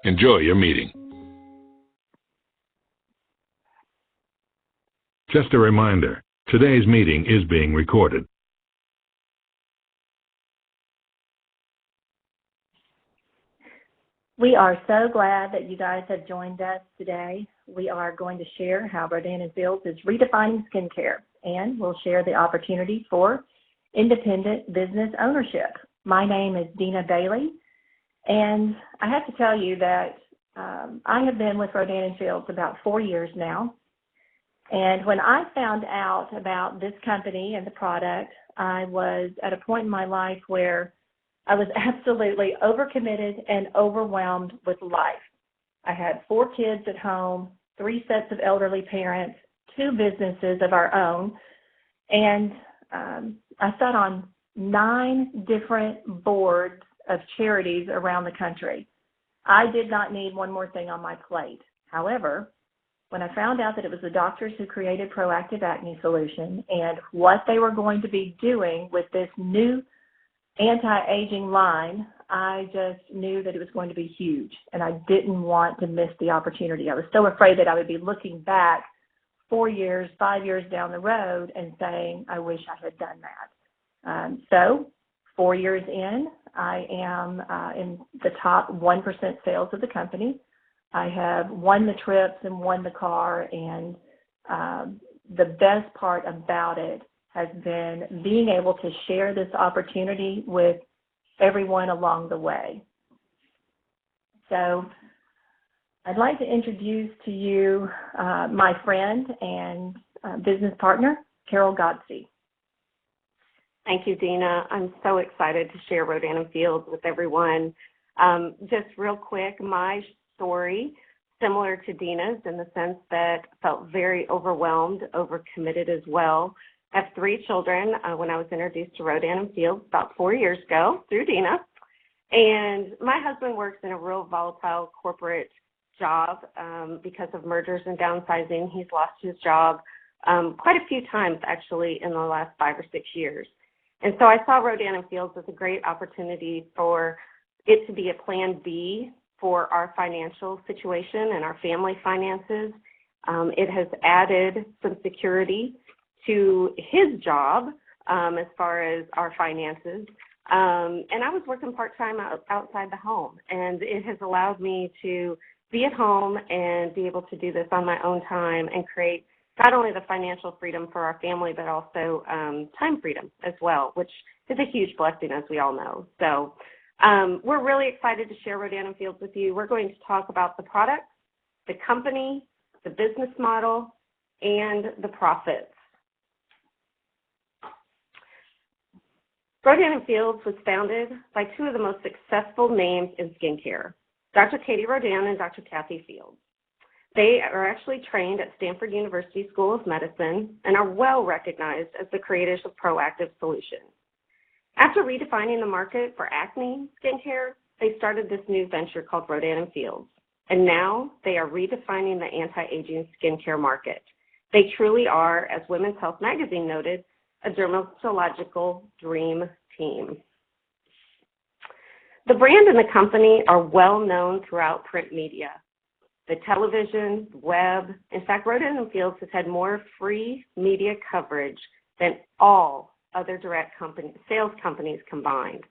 Enjoy your meeting. Just a reminder, today's meeting is being recorded. We are so glad that you guys have joined us today. We are going to share how Rodan & Fields is redefining skincare, and we'll share the opportunity for independent business ownership. My name is Dina Bailey, and I have to tell you that I have been with Rodan & Fields about 4 years now. And when I found out about this company and the product, I was at a point in my life where I was absolutely overcommitted and overwhelmed with life. I had 4 kids at home, 3 sets of elderly parents, 2 businesses of our own, and I sat on 9 different boards of charities around the country. I did not need one more thing on my plate. However, when I found out that it was the doctors who created Proactive Acne Solution and what they were going to be doing with this new anti-aging line, I just knew that it was going to be huge, and I didn't want to miss the opportunity. I was so afraid that I would be looking back 4 years, 5 years down the road and saying, I wish I had done that. So 4 years in, I am in the top 1% sales of the company. I have won the trips and won the car, and the best part about it has been being able to share this opportunity with everyone along the way. So I'd like to introduce to you my friend and business partner, Carol Godsey. Thank you, Dina. I'm so excited to share Rodan & Fields with everyone. Just real quick, my story, similar to Dina's in the sense that I felt very overwhelmed, overcommitted as well. I have 3 children when I was introduced to Rodan & Fields about 4 years ago through Dina. And my husband works in a real volatile corporate job because of mergers and downsizing. He's lost his job quite a few times actually in the last 5 or 6 years. And so I saw Rodan & Fields as a great opportunity for it to be a plan B for our financial situation and our family finances. It has added some security to his job as far as our finances. And I was working part-time outside the home, and it has allowed me to be at home and be able to do this on my own time and create not only the financial freedom for our family, but also time freedom as well, which is a huge blessing, as we all know. So we're really excited to share Rodan & Fields with you. We're going to talk about the product, the company, the business model, and the profits. Rodan & Fields was founded by 2 of the most successful names in skincare, Dr. Katie Rodan and Dr. Kathy Fields. They are actually trained at Stanford University School of Medicine and are well recognized as the creators of Proactive Solutions. After redefining the market for acne skincare, they started this new venture called Rodan & Fields, and now they are redefining the anti-aging skincare market. They truly are, as Women's Health Magazine noted, a dermatological dream team. The brand and the company are well known throughout print media, the television, web. In fact, Rodan & Fields has had more free media coverage than all other direct sales companies combined.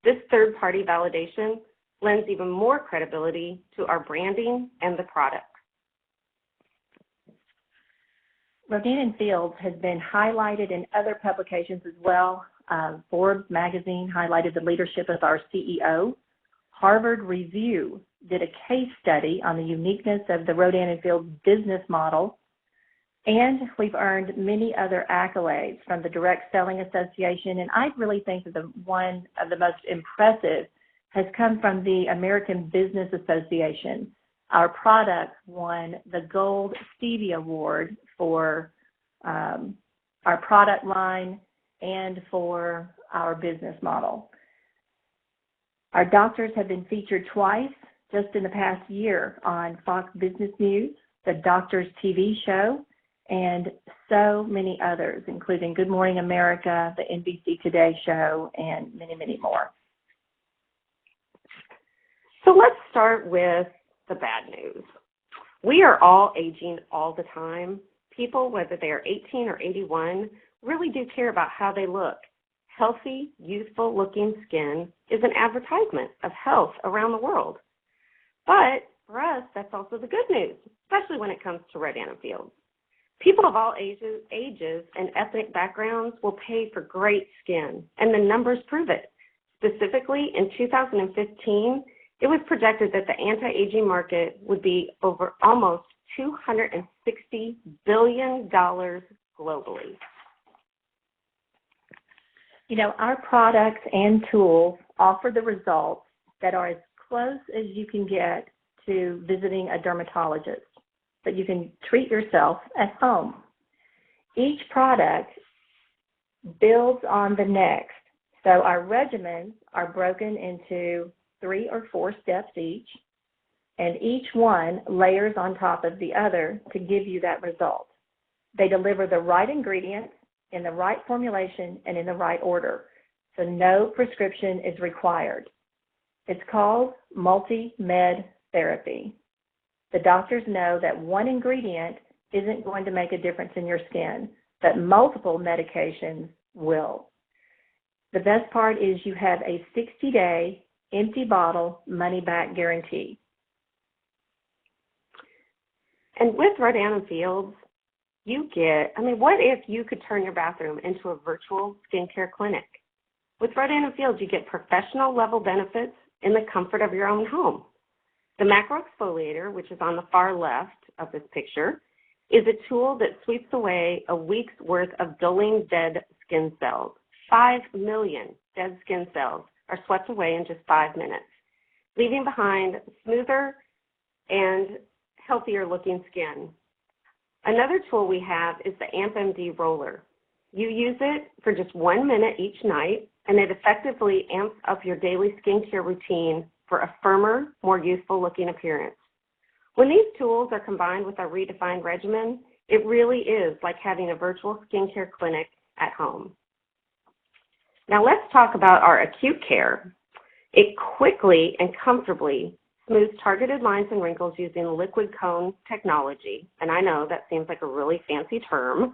This third-party validation lends even more credibility to our branding and the product. Rodan & Fields has been highlighted in other publications as well. Forbes magazine highlighted the leadership of our CEO. Harvard Review did a case study on the uniqueness of the Rodan & Fields business model. And we've earned many other accolades from the Direct Selling Association. And I really think that one of the most impressive has come from the American Business Association. Our product won the Gold Stevie Award for our product line and for our business model. Our doctors have been featured twice just in the past year on Fox Business News, the Doctors TV show, and so many others, including Good Morning America, the NBC Today show, and many, many more. So let's start with the bad news. We are all aging all the time. People, whether they are 18 or 81, really do care about how they look. Healthy, youthful-looking skin is an advertisement of health around the world. But for us, that's also the good news, especially when it comes to Rodan Fields. People of all ages and ethnic backgrounds will pay for great skin, and the numbers prove it. Specifically, in 2015, it was projected that the anti-aging market would be over almost $260 billion globally. You know, our products and tools offer the results that are as close as you can get to visiting a dermatologist, but you can treat yourself at home. Each product builds on the next. So our regimens are broken into 3 or 4 steps each, and each one layers on top of the other to give you that result. They deliver the right ingredients in the right formulation and in the right order, so no prescription is required. It's called multi-med therapy. The doctors know that one ingredient isn't going to make a difference in your skin, but multiple medications will. The best part is you have a 60-day empty bottle money-back guarantee. And with Rodan Fields, you get, what if you could turn your bathroom into a virtual skincare clinic? With Rodan Fields, you get professional level benefits in the comfort of your own home. The macro exfoliator, which is on the far left of this picture, is a tool that sweeps away a week's worth of dulling dead skin cells. 5 million dead skin cells are swept away in just 5 minutes, leaving behind smoother and healthier looking skin. Another tool we have is the AmpMD roller. You use it for just 1 minute each night, and it effectively amps up your daily skincare routine for a firmer, more youthful looking appearance. When these tools are combined with our redefined regimen, it really is like having a virtual skincare clinic at home. Now let's talk about our acute care. It quickly and comfortably smooths targeted lines and wrinkles using liquid cone technology. And I know that seems like a really fancy term,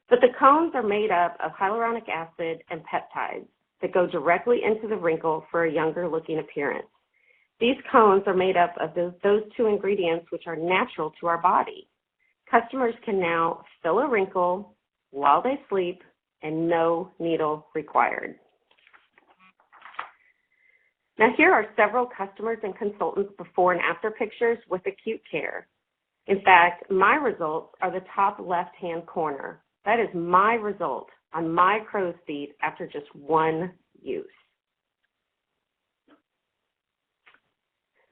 but the cones are made up of hyaluronic acid and peptides that go directly into the wrinkle for a younger looking appearance. These cones are made up of those 2 ingredients which are natural to our body. Customers can now fill a wrinkle while they sleep and no needle required. Now here are several customers and consultants before and after pictures with acute care. In fact, my results are the top left-hand corner. That is my result on my crow's feet after just 1 use.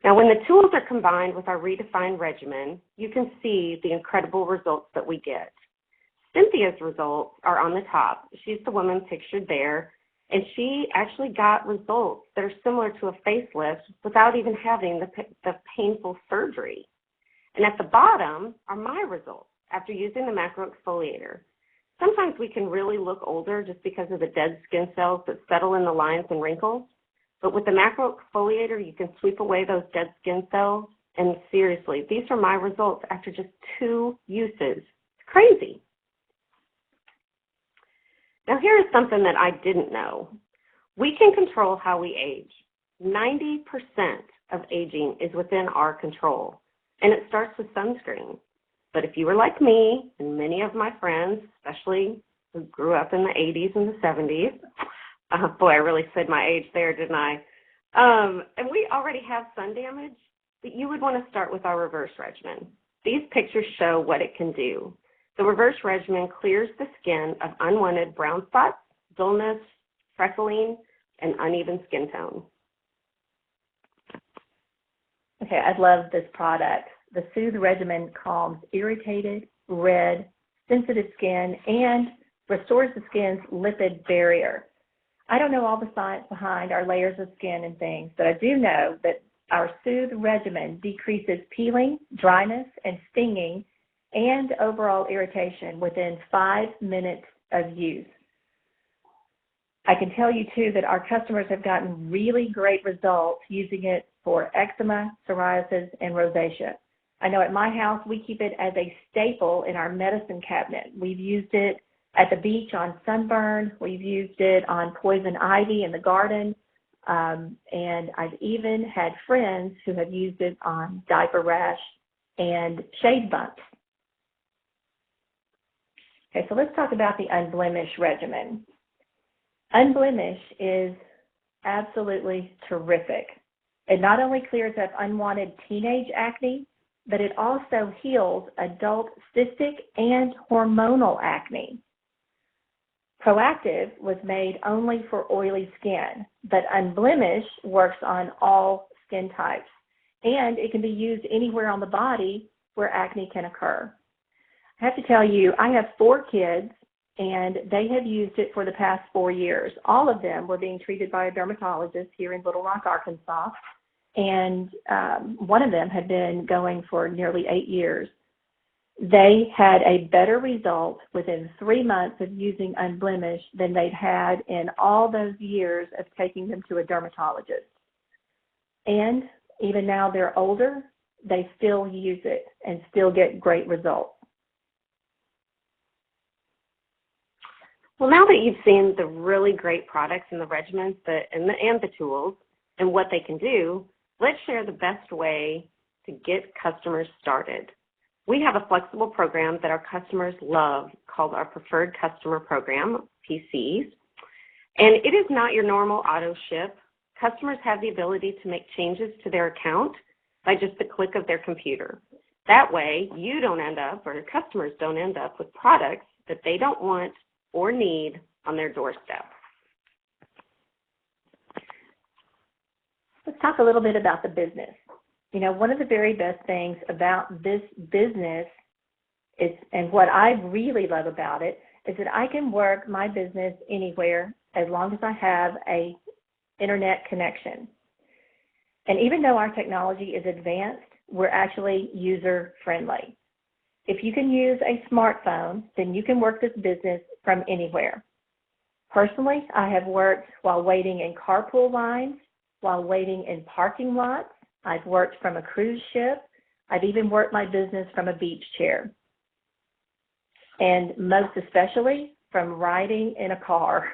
Now, when the tools are combined with our redefined regimen, you can see the incredible results that we get. Cynthia's results are on the top. She's the woman pictured there, and she actually got results that are similar to a facelift without even having the painful surgery. And at the bottom are my results after using the macro exfoliator. Sometimes we can really look older just because of the dead skin cells that settle in the lines and wrinkles. But with the macro exfoliator, you can sweep away those dead skin cells. And seriously, these are my results after just 2 uses. It's crazy. Now here is something that I didn't know. We can control how we age. 90% of aging is within our control, and it starts with sunscreen. But if you were like me and many of my friends, especially who grew up in the 80s and the 70s, boy, I really said my age there, didn't I? And we already have sun damage, but you would want to start with our reverse regimen. These pictures show what it can do. The reverse regimen clears the skin of unwanted brown spots, dullness, freckling, and uneven skin tone. Okay, I love this product. The Soothe regimen calms irritated, red, sensitive skin and restores the skin's lipid barrier. I don't know all the science behind our layers of skin and things, but I do know that our Soothe regimen decreases peeling, dryness, and stinging and overall irritation within 5 minutes of use. I can tell you, too, that our customers have gotten really great results using it for eczema, psoriasis, and rosacea. I know at my house we keep it as a staple in our medicine cabinet. We've used it at the beach on sunburn. We've used it on poison ivy in the garden. And I've even had friends who have used it on diaper rash and shade bumps. Okay, so let's talk about the Unblemish regimen. Unblemish is absolutely terrific. It not only clears up unwanted teenage acne, but it also heals adult cystic and hormonal acne. Proactive was made only for oily skin, but Unblemish works on all skin types, and it can be used anywhere on the body where acne can occur. I have to tell you, I have 4 kids, and they have used it for the past 4 years. All of them were being treated by a dermatologist here in Little Rock, Arkansas, and one of them had been going for nearly 8 years. They had a better result within 3 months of using Unblemish than they'd had in all those years of taking them to a dermatologist. And even now they're older, they still use it and still get great results. Well, now that you've seen the really great products and the regimens and the tools and what they can do, let's share the best way to get customers started. We have a flexible program that our customers love called our Preferred Customer Program, PCs. And it is not your normal auto ship. Customers have the ability to make changes to their account by just the click of their computer. That way, you don't end up, or your customers don't end up with products that they don't want or need on their doorstep. Let's talk a little bit about the business. You know, one of the very best things about this business is, and what I really love about it, is that I can work my business anywhere as long as I have a internet connection. And even though our technology is advanced, we're actually user-friendly. If you can use a smartphone, then you can work this business from anywhere. Personally, I have worked while waiting in carpool lines, while waiting in parking lots. I've worked from a cruise ship. I've even worked my business from a beach chair. And most especially from riding in a car.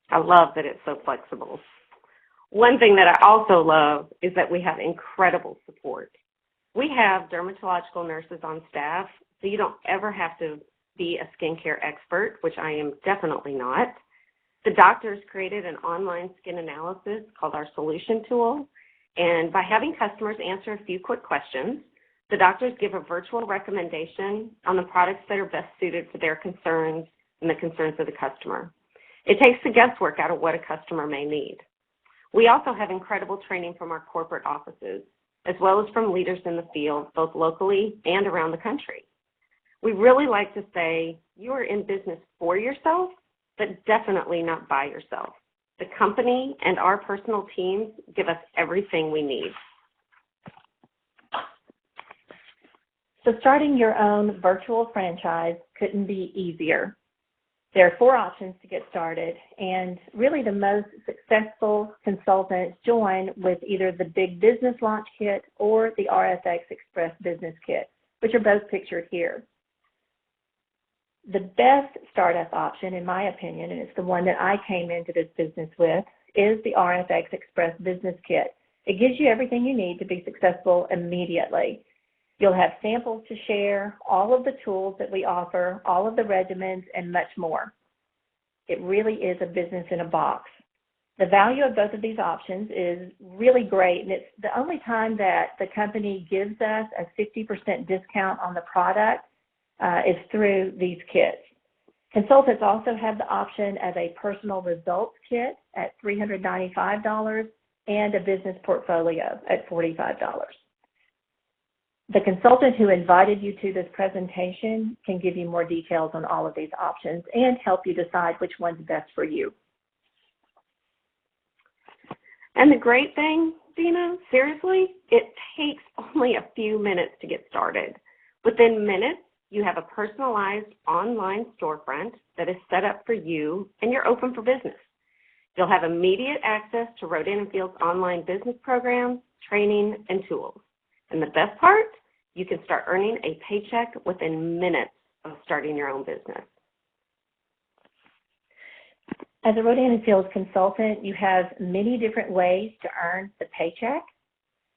I love that it's so flexible. One thing that I also love is that we have incredible support. We have dermatological nurses on staff, so you don't ever have to be a skincare expert, which I am definitely not. The doctors created an online skin analysis called our Solution Tool, and by having customers answer a few quick questions, the doctors give a virtual recommendation on the products that are best suited for their concerns and the concerns of the customer. It takes the guesswork out of what a customer may need. We also have incredible training from our corporate offices, as well as from leaders in the field, both locally and around the country. We really like to say you are in business for yourself, but definitely not by yourself. The company and our personal teams give us everything we need. So starting your own virtual franchise couldn't be easier. There are 4 options to get started, and really the most successful consultants join with either the Big Business Launch Kit or the RFX Express Business Kit, which are both pictured here. The best startup option, in my opinion, and it's the one that I came into this business with, is the RFX Express Business Kit. It gives you everything you need to be successful immediately. You'll have samples to share, all of the tools that we offer, all of the regimens, and much more. It really is a business in a box. The value of both of these options is really great, and it's the only time that the company gives us a 50% discount on the product is through these kits. Consultants also have the option of a personal results kit at $395 and a business portfolio at $45. The consultant who invited you to this presentation can give you more details on all of these options and help you decide which one's best for you. And the great thing, Dina, seriously, it takes only a few minutes to get started. Within minutes, you have a personalized online storefront that is set up for you and you're open for business. You'll have immediate access to Rodan & Fields online business programs, training, and tools. And the best part, you can start earning a paycheck within minutes of starting your own business. As a Rodan & Fields consultant, you have many different ways to earn the paycheck.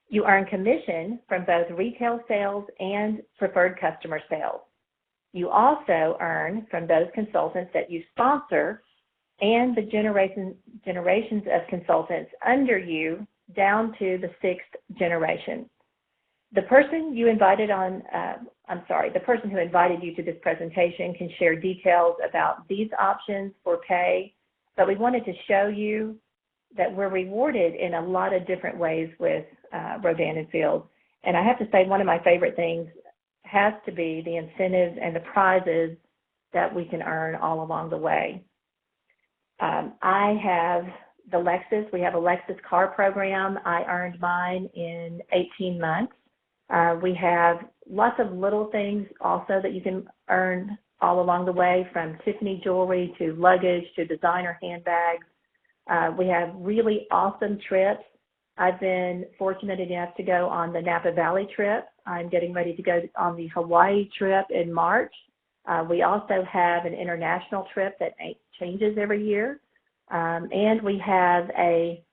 You earn commission from both retail sales and preferred customer sales. You also earn from those consultants that you sponsor and the generations of consultants under you down to the 6th generation. The person who invited you to this presentation can share details about these options for pay, but we wanted to show you that we're rewarded in a lot of different ways with Rodan & Fields. And I have to say, one of my favorite things has to be the incentives and the prizes that we can earn all along the way. I have the Lexus. We have a Lexus car program. I earned mine in 18 months. We have lots of little things also that you can earn all along the way, from Tiffany jewelry to luggage to designer handbags. We have really awesome trips. I've been fortunate enough to go on the Napa Valley trip. I'm getting ready to go on the Hawaii trip in March. We also have an international trip that changes every year. And we have a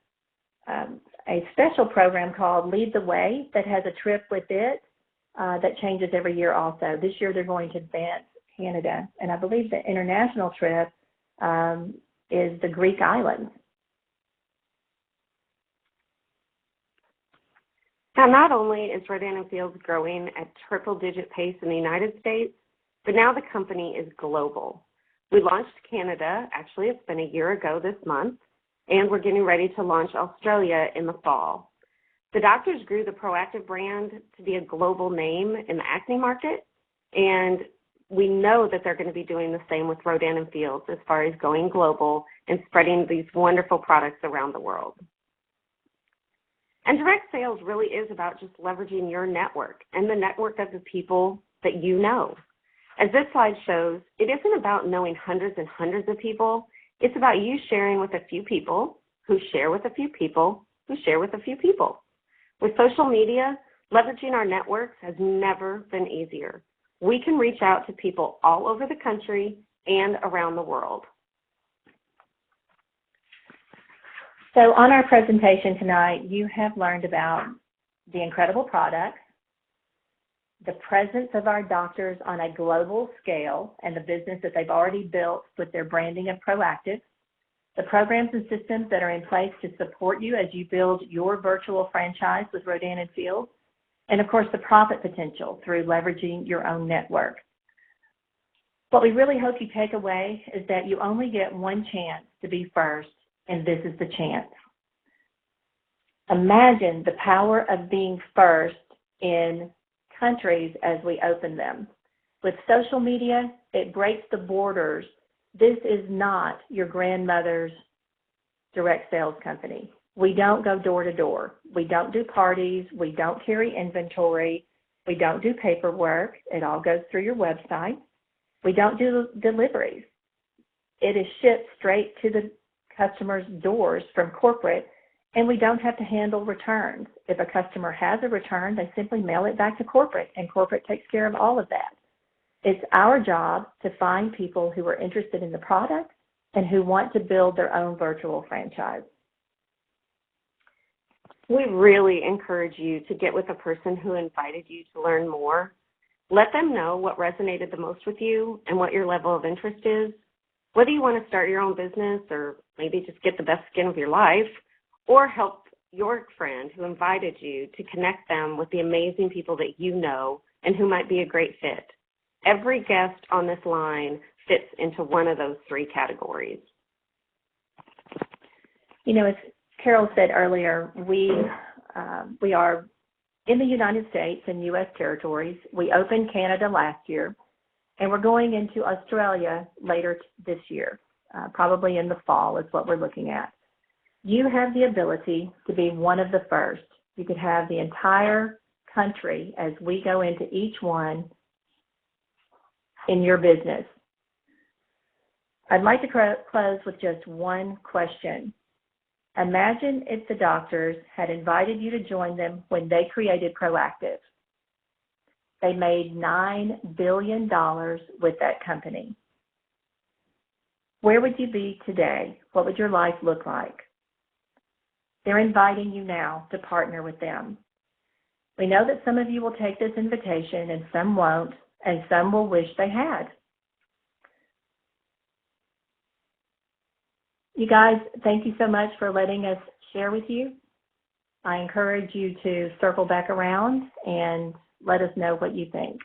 special program called Lead the Way that has a trip with it that changes every year also. This year they're going to Banff, Canada, and I believe the international trip is the Greek islands. Now, not only is Rodan & Fields growing at triple-digit pace in the United States, but now the company is global. We launched Canada, actually it's been a year ago this month, and we're getting ready to launch Australia in the fall. The doctors grew the Proactive brand to be a global name in the acne market, and we know that they're going to be doing the same with Rodan & Fields as far as going global and spreading these wonderful products around the world. And direct sales really is about just leveraging your network and the network of the people that you know. As this slide shows, it isn't about knowing hundreds and hundreds of people. It's about you sharing with a few people who share with a few people who share with a few people. With social media, leveraging our networks has never been easier. We can reach out to people all over the country and around the world. So on our presentation tonight, you have learned about the incredible products, the presence of our doctors on a global scale and the business that they've already built with their branding of Proactive, the programs and systems that are in place to support you as you build your virtual franchise with Rodan & Fields, and of course the profit potential through leveraging your own network. What we really hope you take away is that you only get one chance to be first, and this is the chance. Imagine the power of being first in countries as we open them. With social media, it breaks the borders. This is not your grandmother's direct sales company. We don't go door to door. We don't do parties. We don't carry inventory. We don't do paperwork. It all goes through your website. We don't do deliveries. It is shipped straight to the customer's doors from corporate, and we don't have to handle returns. If a customer has a return, they simply mail it back to corporate, and corporate takes care of all of that. It's our job to find people who are interested in the product and who want to build their own virtual franchise. We really encourage you to get with a person who invited you to learn more. Let them know what resonated the most with you and what your level of interest is. Whether you want to start your own business or maybe just get the best skin of your life, or help your friend who invited you to connect them with the amazing people that you know and who might be a great fit. Every guest on this line fits into one of those three categories. You know, as Carol said earlier, we are in the United States and U.S. territories. We opened Canada last year, and we're going into Australia later this year, probably in the fall is what we're looking at. You have the ability to be one of the first. You could have the entire country as we go into each one in your business. I'd like to close with just one question. Imagine if the doctors had invited you to join them when they created Proactive. They made $9 billion with that company. Where would you be today? What would your life look like? They're inviting you now to partner with them. We know that some of you will take this invitation and some won't, and some will wish they had. You guys, thank you so much for letting us share with you. I encourage you to circle back around and let us know what you think.